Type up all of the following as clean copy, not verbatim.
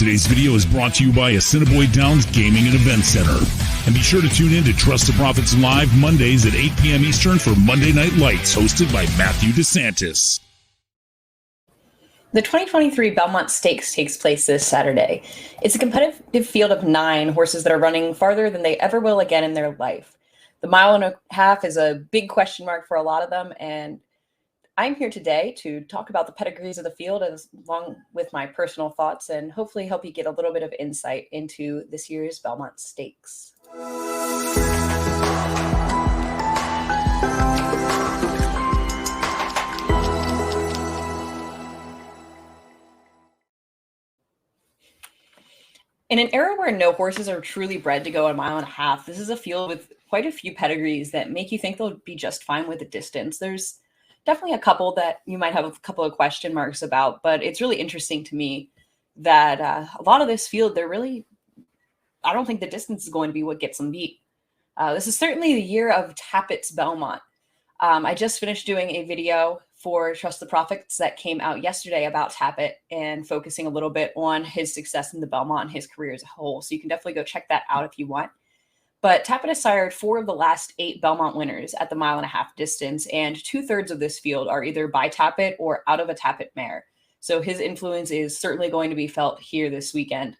Today's video is brought to you by Assiniboine Downs Gaming and Event Center. And be sure to tune in to Trust the Profits Live Mondays at 8 p.m. Eastern for Monday Night Lights, hosted by Matthew DeSantis. The 2023 Belmont Stakes takes place this Saturday. It's a competitive field of 9 horses that are running farther than they ever will again in their life. The mile and a half is a big question mark for a lot of them, and I'm here today to talk about the pedigrees of the field along with my personal thoughts and hopefully help you get a little bit of insight into this year's Belmont Stakes. In an era where no horses are truly bred to go a mile and a half, this is a field with quite a few pedigrees that make you think they'll be just fine with the distance. There's definitely a couple that you might have a couple of question marks about, but it's really interesting to me that a lot of this field, I don't think the distance is going to be what gets them beat. This is certainly the year of Tapit's Belmont. I just finished doing a video for Trust the Profits that came out yesterday about Tapit and focusing a little bit on his success in the Belmont and his career as a whole. So you can definitely go check that out if you want. But Tapit has sired 4 of the last 8 Belmont winners at the mile and a half distance, and 2/3 of this field are either by Tapit or out of a Tapit mare. So his influence is certainly going to be felt here this weekend.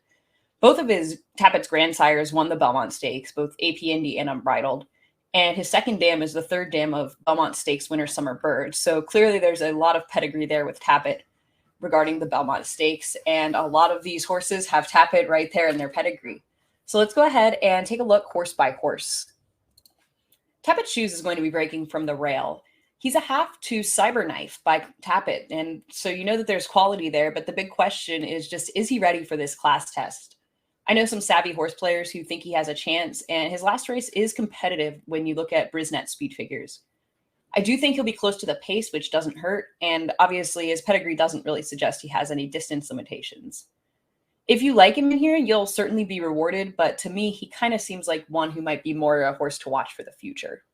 Both of Tapit's grandsires won the Belmont Stakes, both AP Indy and Unbridled. And his second dam is the 3rd dam of Belmont Stakes winner Summer Bird. So clearly there's a lot of pedigree there with Tapit regarding the Belmont Stakes. And a lot of these horses have Tapit right there in their pedigree. So let's go ahead and take a look horse by horse. Tapit Shoes is going to be breaking from the rail. He's a half to Cyberknife by Tapit. And so you know that there's quality there, but the big question is just, is he ready for this class test? I know some savvy horse players who think he has a chance, and his last race is competitive when you look at Brisnet speed figures. I do think he'll be close to the pace, which doesn't hurt, and obviously his pedigree doesn't really suggest he has any distance limitations. If you like him in here, you'll certainly be rewarded, but to me, he kind of seems like one who might be more a horse to watch for the future.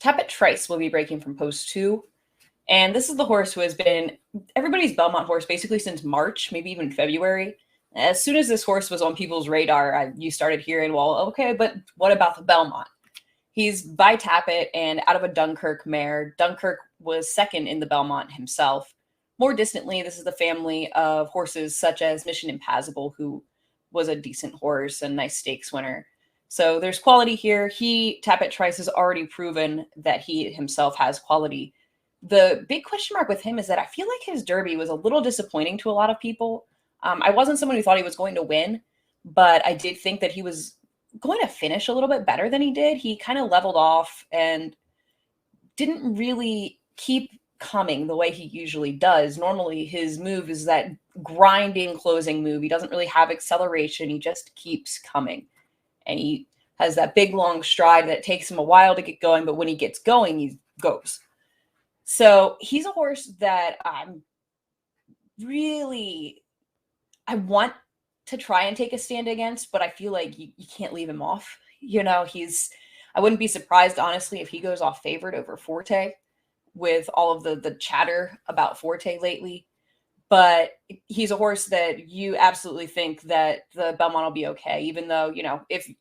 Tapit Trice will be breaking from post 2. And this is the horse who has been everybody's Belmont horse basically since March, maybe even February. As soon as this horse was on people's radar, you started hearing, well, okay, but what about the Belmont? He's by Tapit and out of a Dunkirk mare. Dunkirk was second in the Belmont himself. More distantly, this is the family of horses such as Mission Impassable, who was a decent horse and nice stakes winner. So there's quality here. Tapit Trice has already proven that he himself has quality. The big question mark with him is that I feel like his Derby was a little disappointing to a lot of people. I wasn't someone who thought he was going to win, but I did think that he was going to finish a little bit better than he did. He kind of leveled off and didn't really keep coming the way he usually does. Normally his move is that grinding closing move. He doesn't really have acceleration. He just keeps coming. And he has that big long stride that takes him a while to get going, but when he gets going, he goes. So he's a horse that I want to try and take a stand against, but I feel like you can't leave him off. You know, I wouldn't be surprised, honestly, if he goes off favored over Forte with all of the chatter about Forte lately. But he's a horse that you absolutely think that the Belmont will be okay, even though, you know, if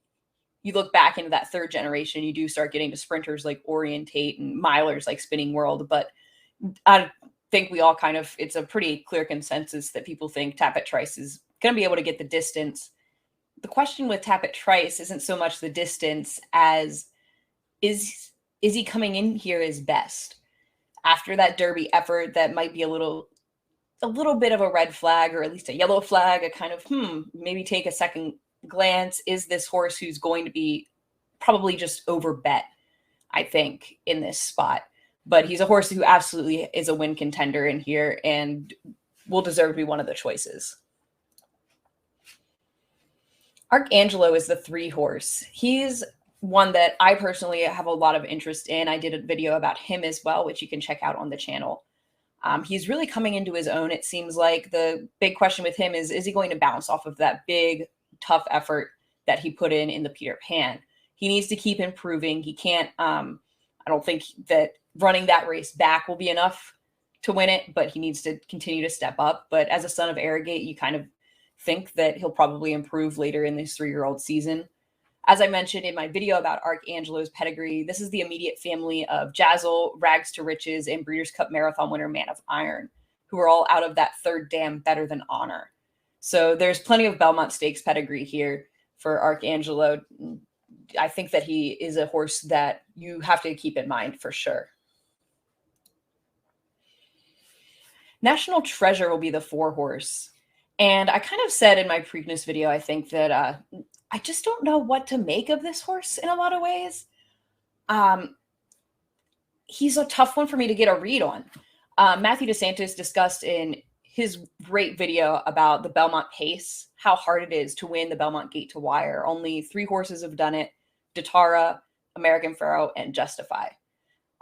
you look back into that 3rd generation, you do start getting to sprinters like Orientate and milers like Spinning World. But I think we all it's a pretty clear consensus that people think Tapit Trice is going to be able to get the distance. The question with Tapit Trice isn't so much the distance as is he coming in here his best? After that Derby effort, that might be a little bit of a red flag, or at least a yellow flag, a kind of, maybe take a second glance. Is this horse who's going to be probably just overbet, I think, in this spot? But he's a horse who absolutely is a win contender in here and will deserve to be one of the choices. Archangelo is the 3 horse. He's one that I personally have a lot of interest in. I did a video about him as well, which you can check out on the channel. He's really coming into his own. It seems like the big question with him is he going to bounce off of that big, tough effort that he put in the Peter Pan? He needs to keep improving. He can't, I don't think that running that race back will be enough to win it, but he needs to continue to step up. But as a son of Arrogate, you kind of think that he'll probably improve later in this 3-year-old season. As I mentioned in my video about Archangelo's pedigree, this is the immediate family of Jazzle, Rags to Riches, and Breeders' Cup Marathon winner Man of Iron, who are all out of that third dam Better Than Honor. So there's plenty of Belmont Stakes pedigree here for Archangelo. I think that he is a horse that you have to keep in mind for sure. National Treasure will be the 4 horse. And I kind of said in my Preakness video, I think that I just don't know what to make of this horse in a lot of ways. He's a tough one for me to get a read on. Matthew DeSantis discussed in his great video about the Belmont pace, how hard it is to win the Belmont Gate to Wire. Only 3 horses have done it: Datara, American Pharaoh, and Justify.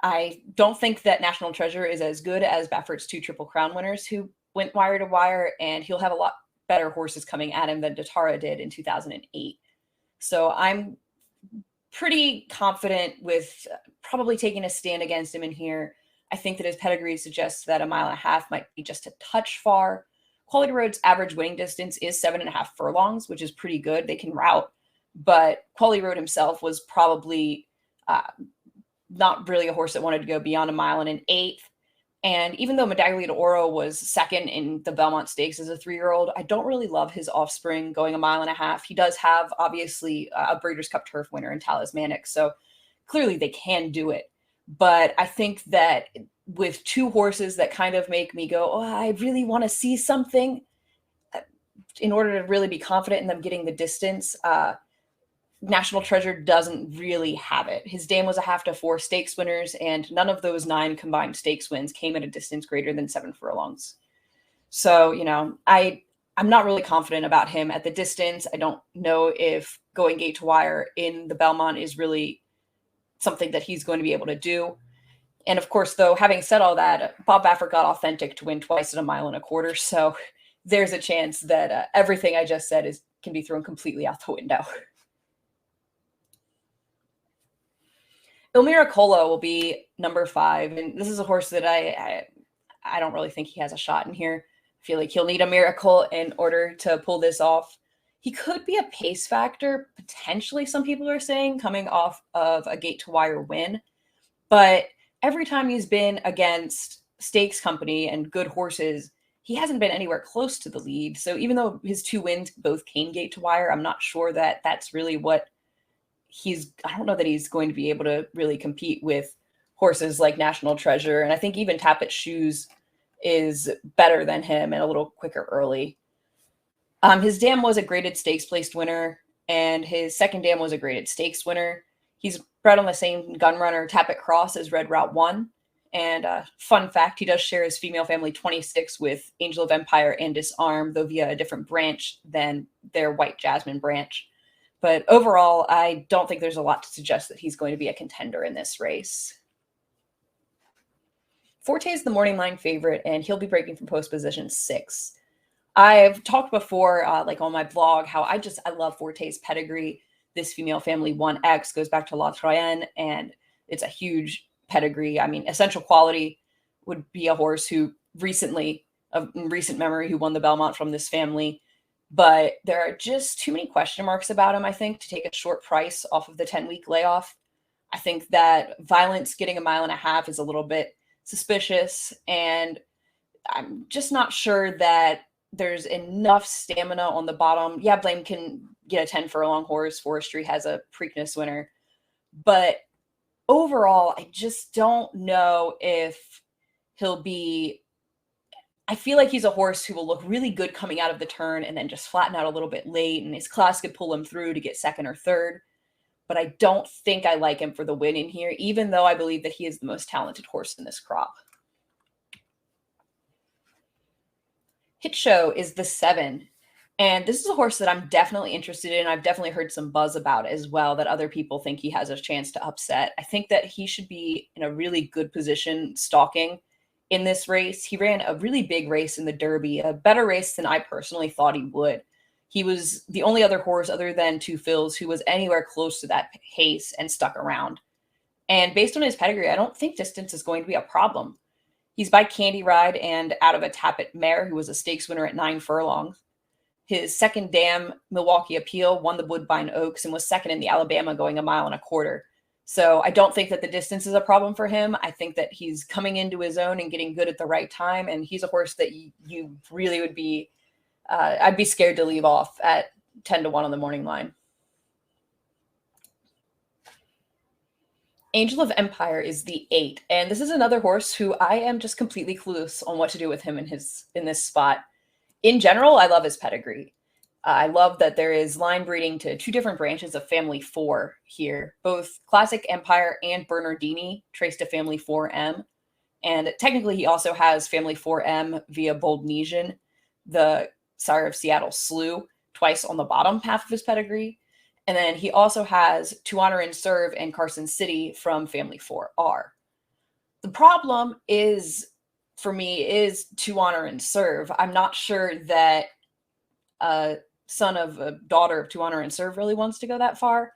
I don't think that National Treasure is as good as Baffert's 2 Triple Crown winners who went wire to wire, and he'll have a lot better horses coming at him than Datara did in 2008. So I'm pretty confident with probably taking a stand against him in here. I think that his pedigree suggests that 1.5 miles might be just a touch far. Quality Road's average winning distance is 7.5 furlongs, which is pretty good. They can route, but Quality Road himself was probably not really a horse that wanted to go beyond 1.1 miles. And even though Medaglia d'Oro was second in the Belmont Stakes as a 3-year-old, I don't really love his offspring going 1.5 miles. He does have, obviously, a Breeders' Cup Turf winner in Talismanic, so clearly they can do it. But I think that with 2 horses that kind of make me go, oh, I really want to see something in order to really be confident in them getting the distance, National Treasure doesn't really have it. His dam was a 1/2 to 4 stakes winners, and none of those 9 combined stakes wins came at a distance greater than 7 furlongs. So, you know, I'm not really confident about him at the distance. I don't know if going gate to wire in the Belmont is really something that he's going to be able to do. And of course, though, having said all that, Bob Baffert got authentic to win twice at 1.25 miles. So there's a chance that everything I just said can be thrown completely out the window. Miracola will be number 5, and this is a horse that I don't really think he has a shot in here. I feel like he'll need a miracle in order to pull this off. He could be a pace factor, potentially, some people are saying, coming off of a gate to wire win. But every time he's been against stakes company and good horses, he hasn't been anywhere close to the lead. So even though his 2 wins both came gate to wire, I'm not sure that that's really what I don't know that he's going to be able to really compete with horses like National Treasure. And I think even Tapit Shoes is better than him and a little quicker early. His dam was a graded stakes placed winner, and his second dam was a graded stakes winner. He's bred on the same gun runner Tapit Cross as Red Route 1. And fun fact, he does share his female family 26 with Angel of Empire and Disarm, though via a different branch than their White Jasmine branch. But overall, I don't think there's a lot to suggest that he's going to be a contender in this race. Forte is the morning line favorite, and he'll be breaking from post position 6. I've talked before, like on my blog, how I love Forte's pedigree. This female family 1X goes back to La Troyenne, and it's a huge pedigree. I mean, Essential Quality would be a horse who in recent memory, who won the Belmont from this family. But there are just too many question marks about him, I think, to take a short price off of the 10-week layoff. I think that Violence getting 1.5 miles is a little bit suspicious, and I'm just not sure that there's enough stamina on the bottom. Yeah, Blame can get a 10 furlong horse. Forestry has a Preakness winner. But overall, I just don't know if he'll be... I feel like he's a horse who will look really good coming out of the turn and then just flatten out a little bit late, and his class could pull him through to get second or third. But I don't think I like him for the win in here, even though I believe that he is the most talented horse in this crop. Hit Show is the 7. And this is a horse that I'm definitely interested in. I've definitely heard some buzz about as well, that other people think he has a chance to upset. I think that he should be in a really good position stalking in this race. He ran a really big race in the Derby, a better race than I personally thought he would. He was the only other horse other than Two Phils who was anywhere close to that pace and stuck around. And based on his pedigree, I don't think distance is going to be a problem. He's by Candy Ride and out of a Tapit mare who was a stakes winner at 9 furlongs. His second dam, Milwaukee Appeal, won the Woodbine Oaks and was second in the Alabama going 1.25 miles. So I don't think that the distance is a problem for him. I think that he's coming into his own and getting good at the right time. And he's a horse that you really would be, I'd be scared to leave off at 10-1 on the morning line. Angel of Empire is the 8, and this is another horse who I am just completely clueless on what to do with him in this spot. In general, I love his pedigree. I love that there is line breeding to 2 different branches of Family 4 here, both Classic Empire and Bernardini traced to Family 4M. And technically, he also has Family 4M via Boldnesian, the sire of Seattle Slew, twice on the bottom half of his pedigree. And then he also has To Honor and Serve and Carson City from Family 4R. The problem is, for me, is To Honor and Serve. I'm not sure that a son of a daughter of To Honor and Serve really wants to go that far.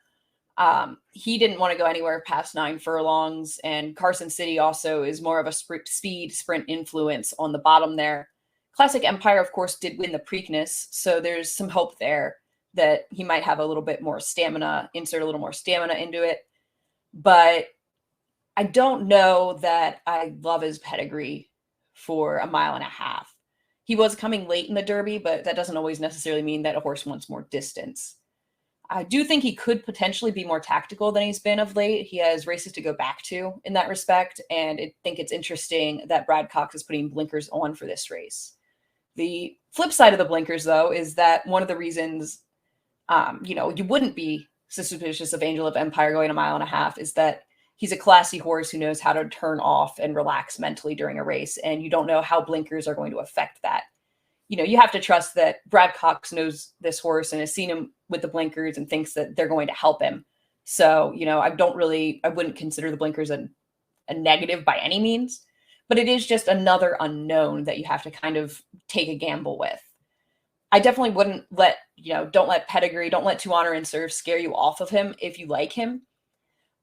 He didn't want to go anywhere past 9 furlongs, and Carson City also is more of a speed sprint influence on the bottom there. Classic Empire, of course, did win the Preakness, so there's some hope there that he might have a little bit more stamina, insert a little more stamina into it. But I don't know that I love his pedigree for 1.5 miles. He was coming late in the Derby, but that doesn't always necessarily mean that a horse wants more distance. I do think he could potentially be more tactical than he's been of late. He has races to go back to in that respect, and I think it's interesting that Brad Cox is putting blinkers on for this race. The flip side of the blinkers, though, is that one of the reasons you wouldn't be suspicious of Angel of Empire going 1.5 miles is that he's a classy horse who knows how to turn off and relax mentally during a race, and you don't know how blinkers are going to affect that. You have to trust that Brad Cox knows this horse and has seen him with the blinkers and thinks that they're going to help him. So, I wouldn't consider the blinkers a negative by any means, but it is just another unknown that you have to kind of take a gamble with. I definitely wouldn't don't let pedigree, don't let To Honor and Serve scare you off of him if you like him.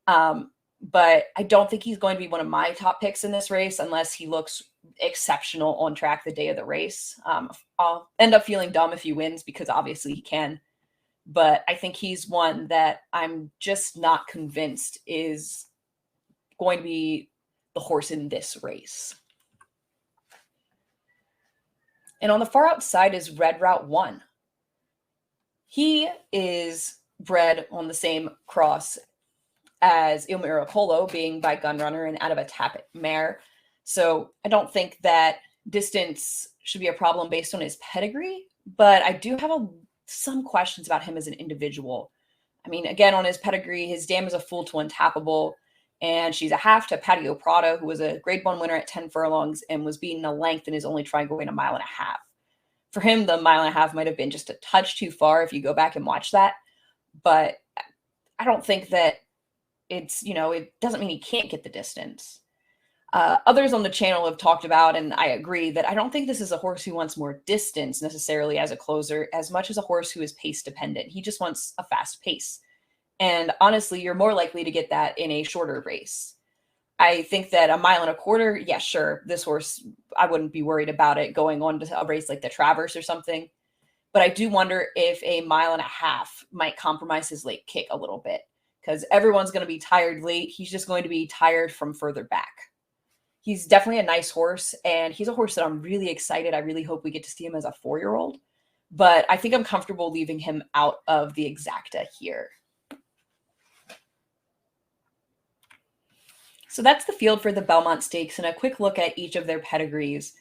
But I don't think he's going to be one of my top picks in this race unless he looks exceptional on track the day of the race. I'll end up feeling dumb if he wins because obviously he can. But I think he's one that I'm just not convinced is going to be the horse in this race. And on the far outside is Red Route 1. He is bred on the same cross as Il Miracolo, being by Gunrunner and out of a Tapit mare. So I don't think that distance should be a problem based on his pedigree, but I do have some questions about him as an individual. I mean, again, on his pedigree, his dam is a full to untappable, and she's a half to Patio Prado, who was a Grade 1 winner at 10 furlongs and was beaten a length and is only trying going 1.5 miles. For him, the 1.5 miles might have been just a touch too far if you go back and watch that. But I don't think that it doesn't mean he can't get the distance. Others on the channel have talked about, and I agree, that I don't think this is a horse who wants more distance necessarily as a closer, as much as a horse who is pace dependent. He just wants a fast pace. And honestly, you're more likely to get that in a shorter race. I think that 1.25 miles, yeah, sure, this horse, I wouldn't be worried about it going on to a race like the Traverse or something. But I do wonder if 1.5 miles might compromise his late kick a little bit, because everyone's going to be tired late. He's just going to be tired from further back. He's definitely a nice horse, and he's a horse that I'm really excited. I really hope we get to see him as a 4-year-old, but I think I'm comfortable leaving him out of the exacta here. So that's the field for the Belmont Stakes and a quick look at each of their pedigrees.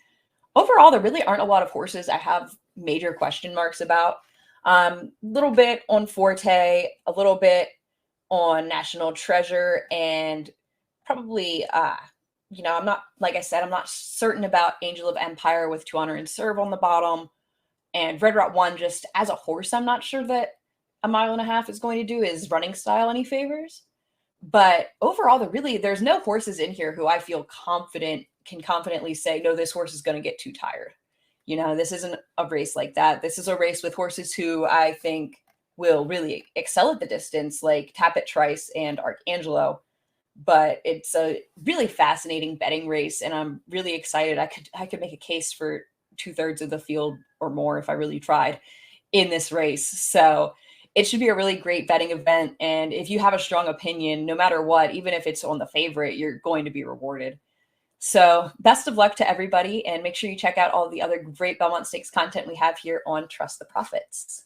Overall, there really aren't a lot of horses I have major question marks about. A little bit on Forte, a little bit on National Treasure, and probably, I'm not, like I said, I'm not certain about Angel of Empire with To Honor and Serve on the bottom. And Red Route 1, just as a horse, I'm not sure that 1.5 miles is going to do his running style any favors. But overall, there's no horses in here who I feel can confidently say, no, this horse is going to get too tired. This isn't a race like that. This is a race with horses who I think will really excel at the distance, like Tapit, Trice, and Archangelo. but it's a really fascinating betting race, and I'm really excited. I could make a case for 2/3 of the field or more if I really tried in this race. So it should be a really great betting event. And if you have a strong opinion, no matter what, even if it's on the favorite, you're going to be rewarded. So best of luck to everybody, and make sure you check out all the other great Belmont Stakes content we have here on Trust the Profits.